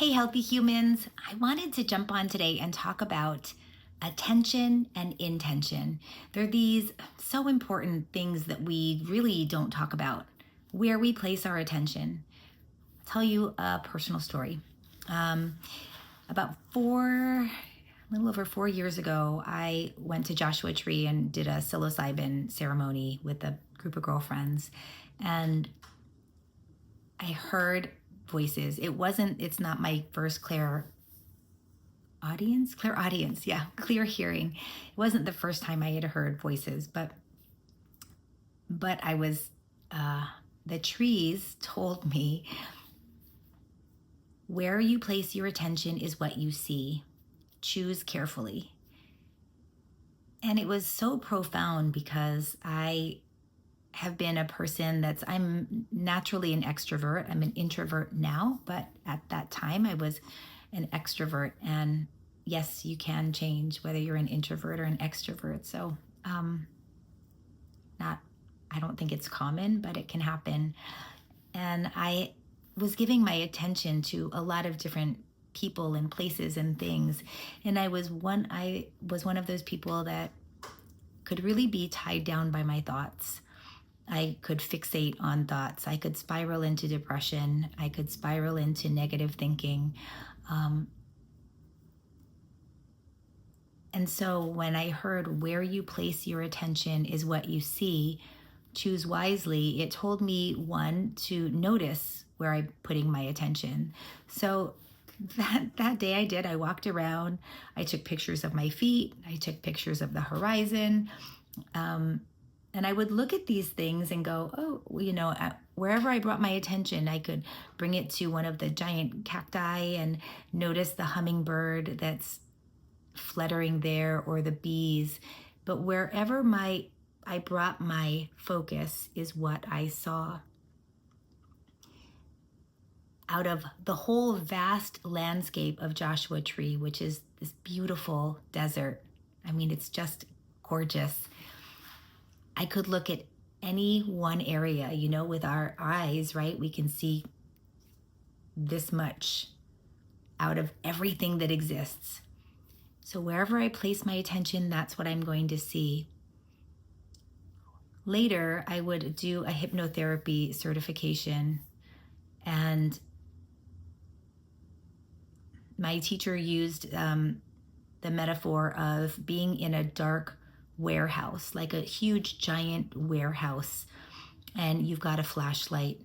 Hey, healthy humans. I wanted to jump on today and talk about attention and intention. They're these so important things that we really don't talk about, where we place our attention. I'll tell you a personal story. Um, about a little over 4 years ago, I went to Joshua Tree and did a psilocybin ceremony with a group of girlfriends. And I heard voices. It's not my first clear audience, yeah, clear hearing. It wasn't the first time I had heard voices, but I was, the trees told me, where you place your attention is what you see. Choose carefully. And it was so profound because I have been a person I'm naturally an extrovert. I'm an introvert now, but at that time I was an extrovert. And yes, you can change whether you're an introvert or an extrovert. So, I don't think it's common, but it can happen. And I was giving my attention to a lot of different people and places and things. And I was one of those people that could really be tied down by my thoughts. I could fixate on thoughts. I could spiral into depression. I could spiral into negative thinking. And so when I heard where you place your attention is what you see, choose wisely, it told me, one, to notice where I'm putting my attention. So that day I did. I walked around. I took pictures of my feet. I took pictures of the horizon. And I would look at these things and go, oh, wherever I brought my attention, I could bring it to one of the giant cacti and notice the hummingbird that's fluttering there, or the bees. But wherever I brought my focus is what I saw. Out of the whole vast landscape of Joshua Tree, which is this beautiful desert, I mean, it's just gorgeous. I could look at any one area, with our eyes, right? We can see this much out of everything that exists. So wherever I place my attention, that's what I'm going to see. Later, I would do a hypnotherapy certification, and my teacher used the metaphor of being in a dark warehouse, like a huge giant warehouse, and you've got a flashlight,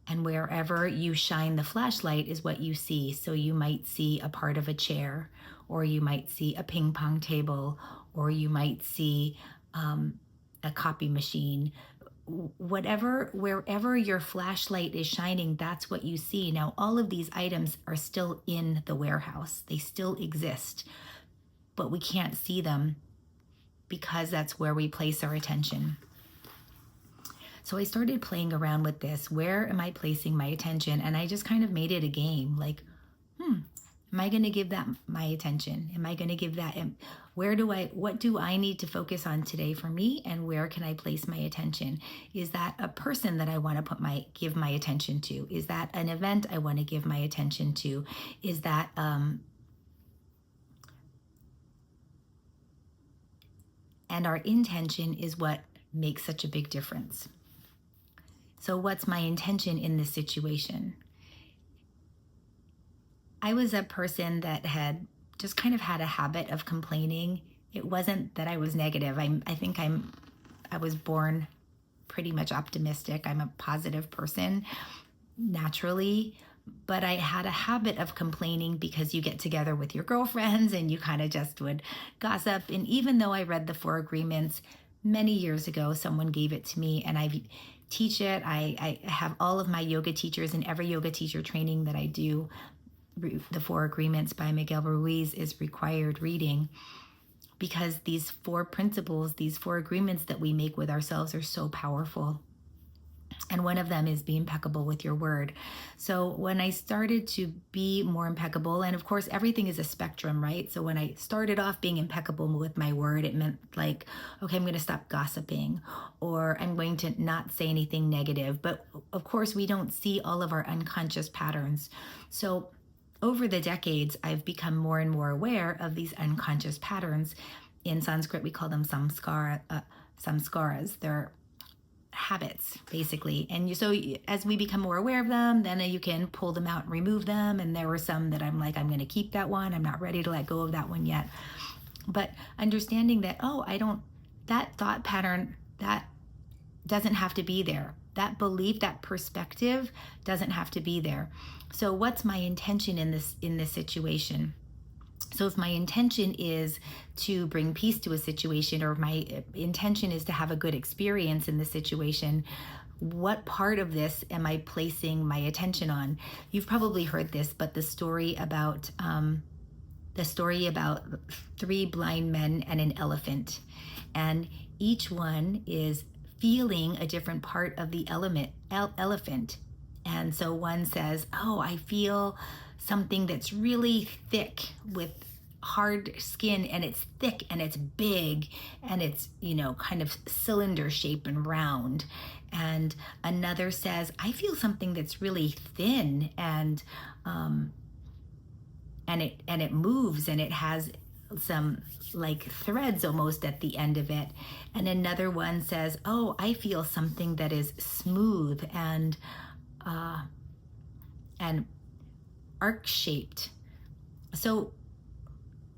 and wherever you shine the flashlight is what you see. So you might see a part of a chair, or you might see a ping pong table, or you might see a copy machine. Wherever your flashlight is shining, that's what you see. Now, all of these items are still in the warehouse. They still exist, but we can't see them because that's where we place our attention. So I started playing around with this. Where am I placing my attention? And I just kind of made it a game. Like, am I going to give that my attention? Am I going to give that? What do I need to focus on today for me? And where can I place my attention? Is that a person that I want to give my attention to? Is that an event I want to give my attention to? Is that, and our intention is what makes such a big difference. So what's my intention in this situation? I was a person that had just kind of had a habit of complaining. It wasn't that I was negative. I think I was born pretty much optimistic. I'm a positive person naturally, but I had a habit of complaining because you get together with your girlfriends and you kind of just would gossip. And even though I read the 4 Agreements many years ago, someone gave it to me and I teach it. I have all of my yoga teachers, and every yoga teacher training that I do, the 4 Agreements by Miguel Ruiz is required reading, because these 4 principles, these 4 agreements that we make with ourselves are so powerful. And one of them is be impeccable with your word. So when I started to be more impeccable, and of course everything is a spectrum, right? So when I started off being impeccable with my word, it meant like, okay, I'm going to stop gossiping, or I'm going to not say anything negative. But of course we don't see all of our unconscious patterns. So over the decades, I've become more and more aware of these unconscious patterns. In Sanskrit, we call them samskaras. They're habits, basically. And so as we become more aware of them, then you can pull them out and remove them. And there were some that I'm like, I'm going to keep that one. I'm not ready to let go of that one yet. But understanding that, that thought pattern, that doesn't have to be there. That belief, that perspective doesn't have to be there. So what's my intention in this situation? So if my intention is to bring peace to a situation, or my intention is to have a good experience in the situation, what part of this am I placing my attention on? You've probably heard this, but the story about 3 blind men and an elephant, and each one is feeling a different part of the elephant. And so one says, I feel something that's really thick with hard skin, and it's thick and it's big and it's, kind of cylinder shape and round. And another says, I feel something that's really thin and it moves, and it has some like threads almost at the end of it. And another one says, I feel something that is smooth and arc shaped. So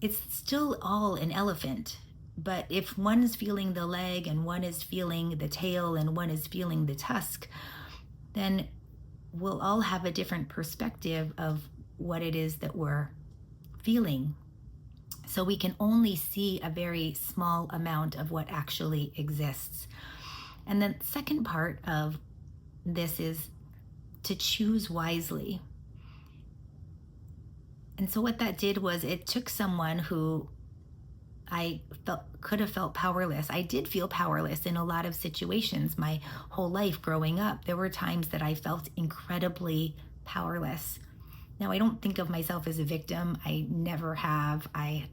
it's still all an elephant, but if one is feeling the leg and one is feeling the tail and one is feeling the tusk, then we'll all have a different perspective of what it is that we're feeling. So we can only see a very small amount of what actually exists. And the second part of this is to choose wisely. And so what that did was it took someone who I could have felt powerless. I did feel powerless in a lot of situations my whole life growing up. There were times that I felt incredibly powerless. Now, I don't think of myself as a victim. I never have. I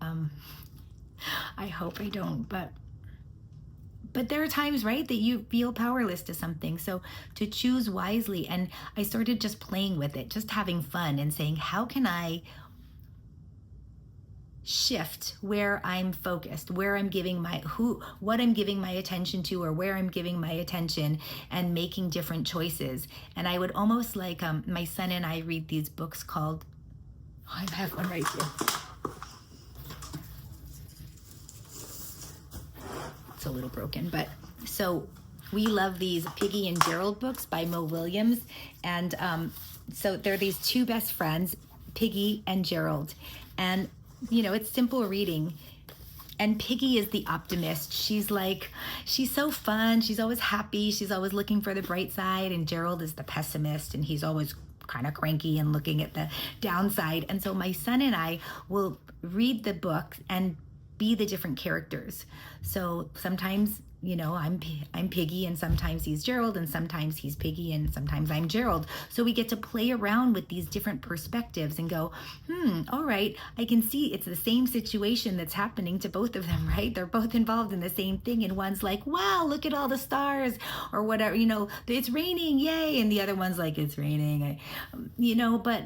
hope I don't. But there are times, right, that you feel powerless to something. So to choose wisely, and I started just playing with it, just having fun and saying, how can I shift where I'm focused, where I'm giving what I'm giving my attention to, or where I'm giving my attention, and making different choices. And I would almost like, my son and I read these books called, I have one right here. It's a little broken, but so we love these Piggy and Gerald books by Mo Williams. And so they're these 2 best friends, Piggy and Gerald. And it's simple reading. And Piggy is the optimist. She's so fun. She's always happy. She's always looking for the bright side. And Gerald is the pessimist, and he's always kind of cranky and looking at the downside. And so my son and I will read the book and be the different characters. So sometimes, I'm Piggy, and sometimes he's Gerald, and sometimes he's Piggy, and sometimes I'm Gerald. So we get to play around with these different perspectives and go, all right, I can see it's the same situation that's happening to both of them, right? They're both involved in the same thing. And one's like, wow, look at all the stars, or whatever, it's raining, yay. And the other one's like, it's raining, but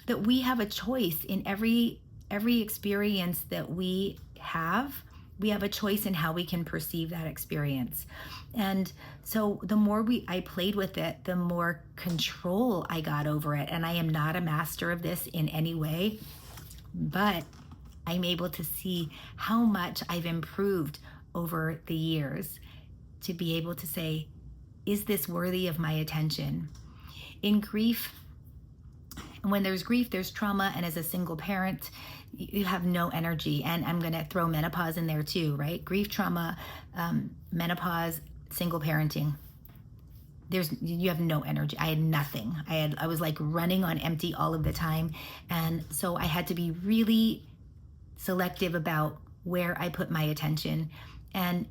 that we have a choice in every experience that we have. We have a choice in how we can perceive that experience. And so the more I played with it, the more control I got over it. And I am not a master of this in any way, but I'm able to see how much I've improved over the years to be able to say, is this worthy of my attention? In grief, when there's grief, there's trauma. And as a single parent, you have no energy. And I'm going to throw menopause in there too, right? Grief, trauma, menopause, single parenting. You have no energy. I had nothing. I was like running on empty all of the time. And so I had to be really selective about where I put my attention. And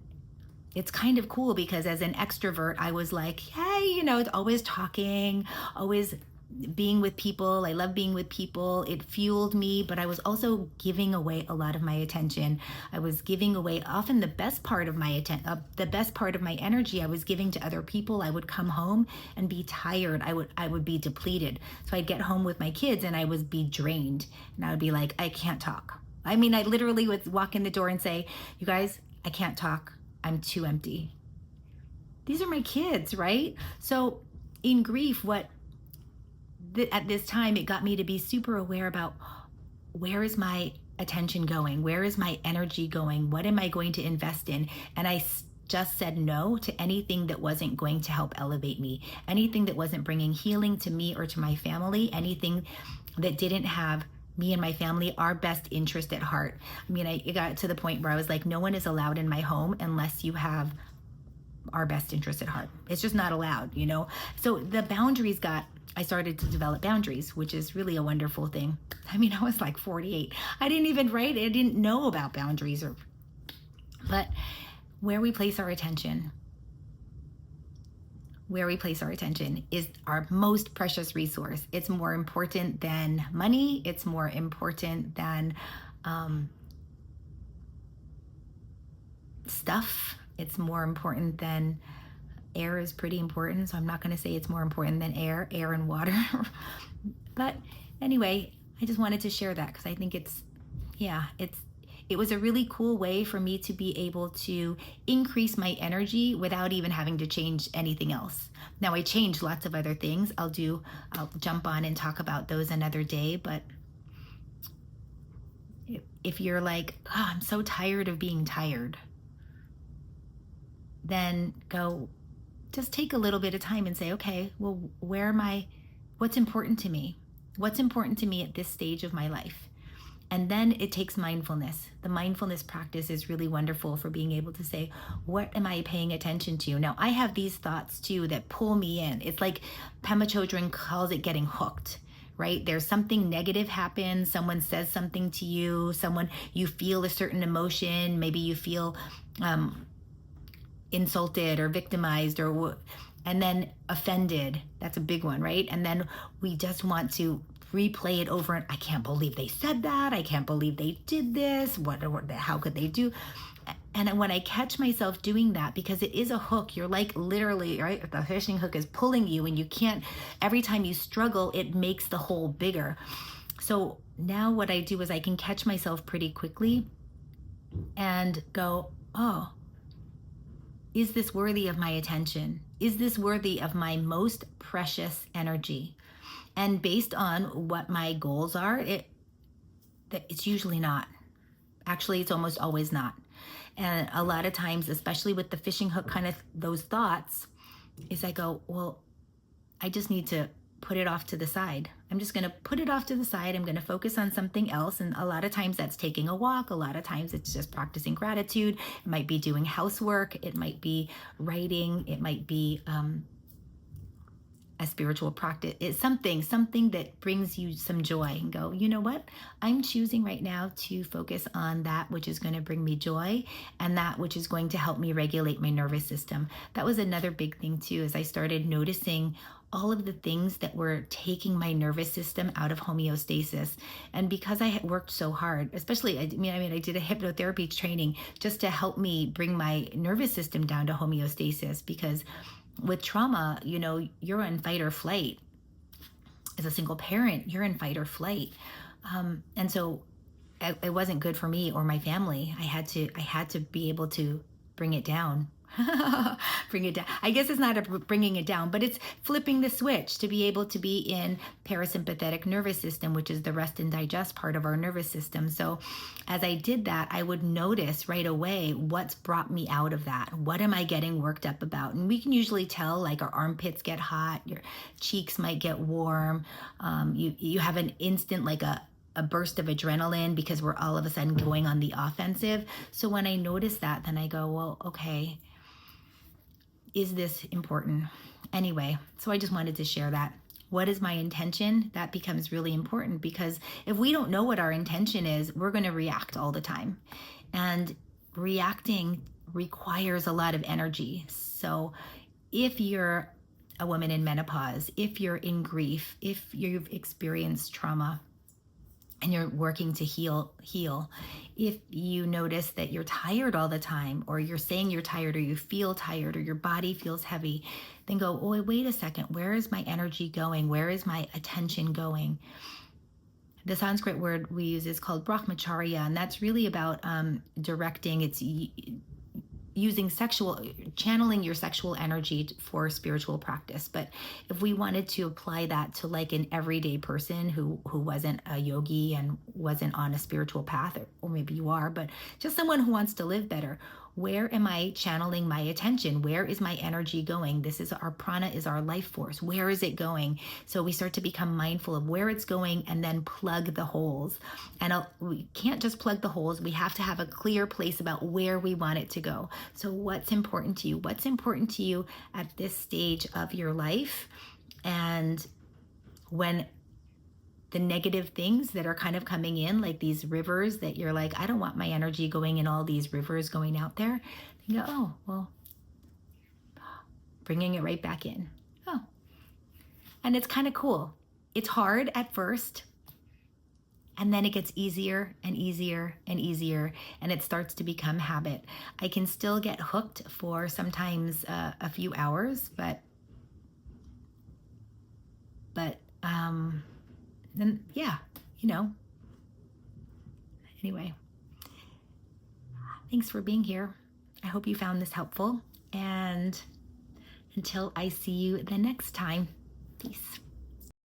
it's kind of cool because as an extrovert, I was like, hey, always talking, always being with people. I love being with people. It fueled me, but I was also giving away a lot of my attention. I was giving away often the best part of my the best part of my energy. I was giving to other people. I would come home and be tired. I would be depleted. So I'd get home with my kids and I would be drained, and I would be like, I can't talk. I mean, I literally would walk in the door and say, you guys, I can't talk. I'm too empty. These are my kids, right? So in grief, at this time, it got me to be super aware about, where is my attention going? Where is my energy going? What am I going to invest in? And I just said no to anything that wasn't going to help elevate me, anything that wasn't bringing healing to me or to my family, anything that didn't have me and my family, our best interest at heart. I mean, it got to the point where I was like, no one is allowed in my home unless you have our best interest at heart. It's just not allowed, you know? So the boundaries I started to develop boundaries, which is really a wonderful thing. I mean, I was like 48. I didn't know about boundaries, but where we place our attention is our most precious resource. It's more important than money. It's more important than stuff. It's more important than air is pretty important. So I'm not going to say it's more important than air and water. But anyway, I just wanted to share that because I think it was a really cool way for me to be able to increase my energy without even having to change anything else. Now I changed lots of other things. I'll jump on and talk about those another day. But if you're like, oh, I'm so tired of being tired, then just take a little bit of time and say, okay, well, what's important to me? What's important to me at this stage of my life? And then it takes mindfulness. The mindfulness practice is really wonderful for being able to say, what am I paying attention to? Now, I have these thoughts too that pull me in. It's like Pema Chodron calls it getting hooked, right? There's something negative happens. Someone says something to you. You feel a certain emotion. Maybe you feel insulted or victimized and then offended. That's a big one, right? And then we just want to replay it over. And I can't believe they said that. I can't believe they did this. How could they do? And when I catch myself doing that, because it is a hook, you're like literally, right? The fishing hook is pulling you and you can't, every time you struggle, it makes the hole bigger. So now what I do is I can catch myself pretty quickly and go, oh, is this worthy of my attention? Is this worthy of my most precious energy? And based on what my goals are, it's usually not. Actually, it's almost always not. And a lot of times, especially with the fishing hook kind of those thoughts, is I go, well, I just need to put it off to the side. I'm just going to put it off to the side. I'm going to focus on something else. And a lot of times that's taking a walk. A lot of times it's just practicing gratitude. It might be doing housework. It might be writing. It might be a spiritual practice. It's something that brings you some joy and go, you know what? I'm choosing right now to focus on that which is going to bring me joy and that which is going to help me regulate my nervous system. That was another big thing too, as I started noticing all of the things that were taking my nervous system out of homeostasis. And because I had worked so hard, especially, I did a hypnotherapy training just to help me bring my nervous system down to homeostasis, because with trauma, you're in fight or flight. As a single parent, you're in fight or flight. And so it wasn't good for me or my family. I had to be able to bring it down. Bring it down. I guess it's not bringing it down, but it's flipping the switch to be able to be in parasympathetic nervous system, which is the rest and digest part of our nervous system. So as I did that, I would notice right away what's brought me out of that. What am I getting worked up about? And we can usually tell, like our armpits get hot, your cheeks might get warm. You have an instant, like a burst of adrenaline because we're all of a sudden going on the offensive. So when I notice that, then I go, well, okay, is this important? Anyway, so I just wanted to share that. What is my intention? That becomes really important, because if we don't know what our intention is, we're going to react all the time. And reacting requires a lot of energy. So if you're a woman in menopause, if you're in grief, if you've experienced trauma and you're working to heal, if you notice that you're tired all the time, or you're saying you're tired, or you feel tired, or your body feels heavy, then go, oh, wait a second, where is my energy going? Where is my attention going? The Sanskrit word we use is called brahmacharya, and that's really about directing. It's channeling your sexual energy for spiritual practice. But if we wanted to apply that to like an everyday person who wasn't a yogi and wasn't on a spiritual path, or maybe you are, but just someone who wants to live better, where am I channeling my attention? Where is my energy going? This is our prana, is our life force. Where is it going? So we start to become mindful of where it's going and then plug the holes. And we can't just plug the holes. We have to have a clear place about where we want it to go. So what's important to you? What's important to you at this stage of your life? And when the negative things that are kind of coming in, like these rivers that you're like, I don't want my energy going in all these rivers going out there. You go, oh, well, bringing it right back in. Oh, and it's kind of cool. It's hard at first, and then it gets easier and easier and easier, and it starts to become habit. I can still get hooked for sometimes a few hours, but then, yeah, anyway, thanks for being here. I hope you found this helpful, and until I see you the next time, peace.